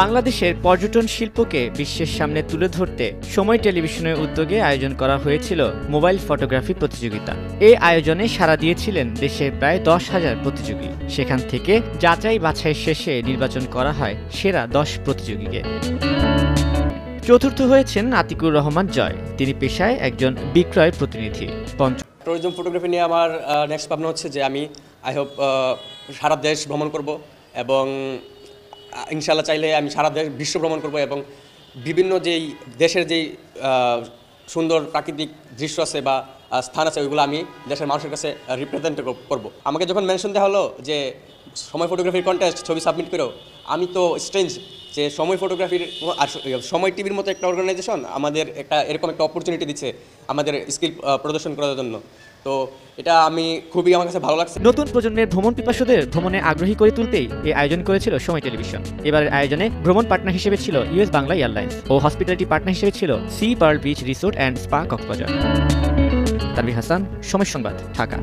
বাংলাদেশের পর্যটন শিল্পকে বিশ্বের সামনে তুলে ধরতে সময় টেলিভিশনের উদ্যোগে আয়োজন করা হয়েছিল মোবাইল ফটোগ্রাফি প্রতিযোগিতা। এই আয়োজনে সাড়া দিয়েছিলেন দেশের প্রায় 10,000 প্রতিযোগী। সেখান থেকে যাচাই বাছাই শেষে নির্বাচন করা হয় সেরা 10 প্রতিযোগীকে। চতুর্থ হয়েছেন আতিকুর রহমান জয়। তিনি পেশায় একজন বিক্রয় প্রতিনিধি। ট্যুরিজম ফটোগ্রাফি নিয়ে আমার নেক্সট ভাবনা হচ্ছে যে আমি সারা দেশ ভ্রমণ করব এবং ইনশাআল্লাহ চাইলে আমি সারা দেশ বিশ্ব ভ্রমণ করব এবং বিভিন্ন যেই দেশের যেই সুন্দর প্রাকৃতিক দৃশ্য আছে বা স্থান আছে ওইগুলো আমি দেশের মানুষের কাছে রিপ্রেজেন্ট করব। আমাকে যখন মেনশন দেওয়া হলো যে সময় ফটোগ্রাফির কন্টেস্ট ছবি সাবমিট করো, আমি তো স্ট্রেঞ্জ যে সময় ফটোগ্রাফির আর সময় টিভির মতো একটা অর্গানাইজেশন আমাদের এরকম একটা অপরচুনিটি দিচ্ছে আমাদের স্কিল প্রদর্শন করার জন্য। তো এটা আমার কাছে ভালো লাগছে। নতুন প্রজন্মের ভ্রমণ পিপাসুদের ভ্রমণে আগ্রহী করে তুলতেই এই আয়োজন করেছিল সময় টেলিভিশন। এবারের আয়োজনে ভ্রমণ পার্টনার হিসেবে ছিল ইউএস বাংলা এয়ারলাইন্স ও হসপিটালিটি পার্টনার হিসেবে ছিল sea pearl beach resort and spa Cox's Bazar. Tanvir Hasan, Somoy Sangbad, Dhaka.